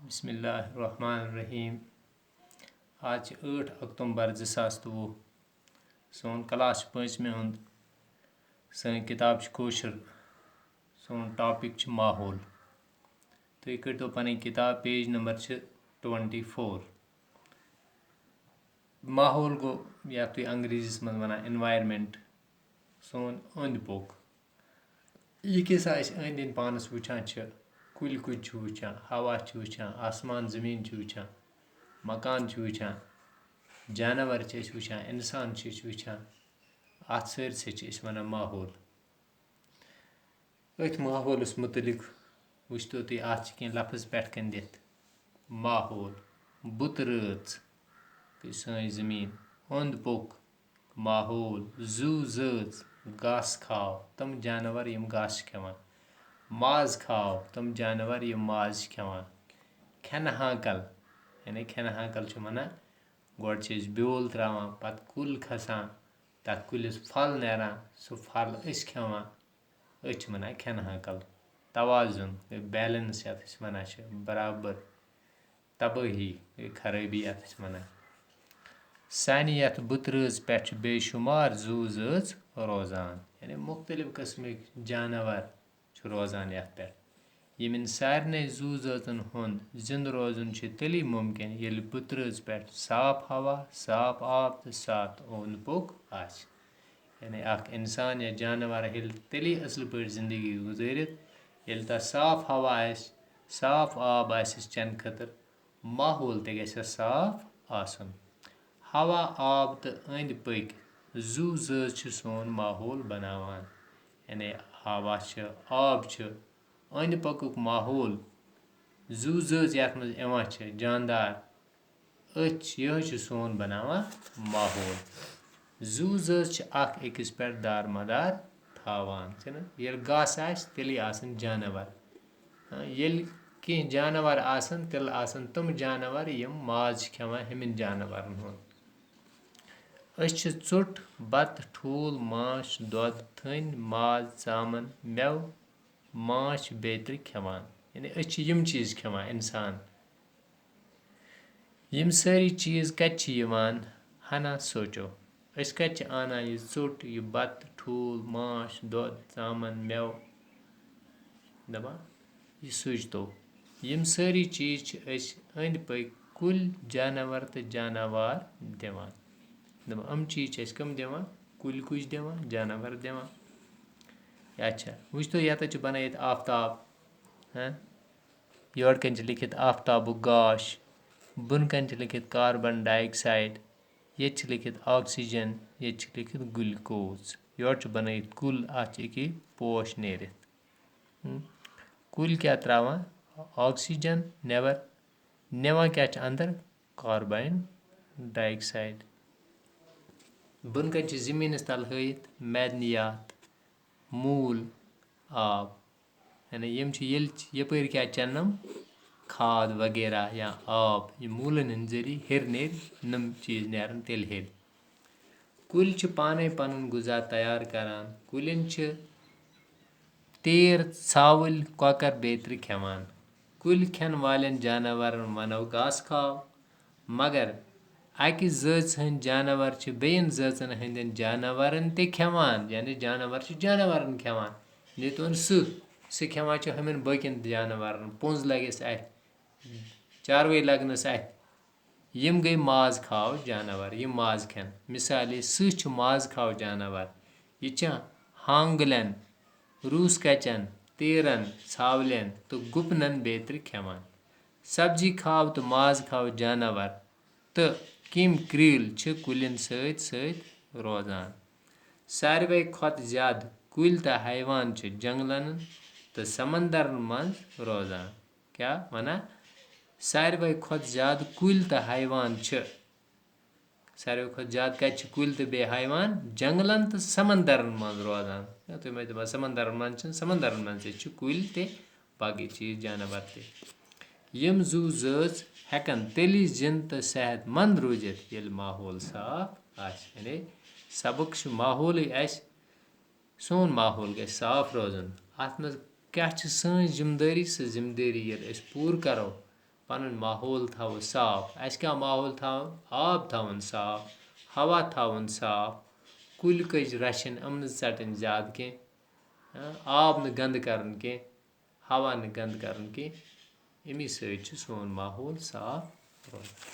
बिस्मिल्लाहिर्रहमानिर्रहीम। आज 8 अक्टूबर 2023। सोन क्लास 5 हुंद सन किताब कोशर। सोन टॉपिक माहौल। तुम करो पन किताब पेज नंबर 24। माहौल गो या तुम अंग्रेजीस मज वन एनवायरमेंट। सोन अंद पोक यह किस अंद अंद पानस वुचान कुल कुछ वुचान, हवा वुचान, आसमान जमीन वुचान, मकान वुचान, जानवर वुचान, इंसान वुचान। अत सरसे वन माहौल। अथ माहौलस मुतलिक वुचतो तुम अत लफ्ज पेट कन दित। माहौल बुत रच सन जमीन, अंद पोक माहौल, जू जच घास खाव तम जानवर यम घास खेवान, माज खाव तम जानवर यम माज खेवान, खेन हाकल यानी खेन हाकल वन गोड ब्योल त्रावान पत कुल खसान तथ कुलिस फल नेरान सह फल खेवान वन खेन हाकल। तवाजुन बैलेंस यथ वन बराबर, तबाही खराबी यथ वन। सानि यथ बुत रच पे बेशुमार जू जच रोजान यानी मुख्तलिफ किस्म जानवर रोजान यथ पे। यमिन सारे जू जचन हुंद जिंद रोजन तली मुमकिन ये बुत रच पे साफ हवा, साफ आब तो साफ अंद पोक आस। यानी अख इंसान या जानवर तली असल पे जिंदगी गुजरित ये तथ साफ हवा आस, साफ आब आस चेन खतर, माहौल ते गस साफ आसन। हवा आब तो अंद पक जू जच सोन माहौल बनावान। यानी हवा आब अंद पकुक माहौल, जू जच यथ मज यवान जानदार यह सोन बनावान माहौल। जू जच अख अकिस पे दारमदार थावान। ये घास आस तेली आसन जानवर, ये कह जानवर आसन तेल आसन तम जानवर यम माज खेवान हमिन जानवरन हुंद। चुट, बत, ठूल, माश, दोध, थन, माज, चामन, मेव, माछ बेतर खेवान। यानी यम चीज खेवान इंसान। यम सारी चीज कत हना सोचो। कत आना यह चुट, यह बत, ठूल, माश, दोध, चामन, मेव दपा यह सोचतो। यम सारी चीज अंद पक कुल जानवर तो जानवर दिवान। अम चीज कम दिवान, कुल कुछ दिवान, जानवर दिवान। अच्छा वुचतो यत बनायत आफ्ताब। योर कन लिखित आफ्ताबुक गाश, बुन कन लिखित कार्बन डाइऑक्साइड, ये लिखित ऑक्सीजन, ये लिखित ग्लूकोज। योर बनायत कुल अत पोश नेरित। कुल क्या त्रावान ऑक्सीजन नेबर, निवान क्या अंदर कार्बन डाइऑक्साइड। बुन कन जमीनस तल हयित मैदनियात, मूल, आब। यानी यपर क्या चनम खाद वगैरह या आब ये मूलन हंद जरिए हेर नेर नम चीज नेरन तेल हेर। कुल पाने पनुन गुजा तैयार करान। कुलिन तीर, छावल, कौकर बेतर खेवान। कुल खेन वालन जानवरन वनो घास खाव, मगर अकि जच हंद जानवर बेयन जचन हंदन जानवरन ते खेवान। यानी जानवर जानवरन खेवान नेतवन सह खेवान हमिन बकन जानवरन। पुंज लगस अथ, चारवई लगनस अथ, यम गई माज खाव जानवर, यम माज खेन। मिसाल सह माज खाव जानवर। यह हांगलन, रूस कचन, तीरन, छावलन तो गुपनन बेतर खेवान। सब्जी खाव तो माज खाव जानवर तो किम क्रील कुलिन सत सत रोजान। सारवे खत ज्यादा कुल तो हैवान जंगलन तो समंदरन मज रोजान। क्या वना सारवे खत ज्यादा कुल तो हैवान सारवे खत ज्यादा कत कुल तो बे हैवान जंगलन तो समंदरन मज रोजान। तुम दपान समंदरन मज समंदरन मज कुल ते बाकी चीज जानवर ते। यम जू जच हेकन तेली जिंद तो सेहतमंद रूजित ये माहौल साफ आस। यानी सबक माहौल आस, सोन माहौल गस साफ रोजन। अत मज क्या सन जिम्मेदारी, सह जिम्मेदारी ये पूर करो पनुन माहौल थो साफ। अस क्या माहौल थो? आब थवन साफ, हवा थवन साफ, कुल कज रशन यम षटन ज्यादा कह, आब न गंद करन कह, हवा न गंद करन कह। अमी सत सोन माहौल साफ रोजान।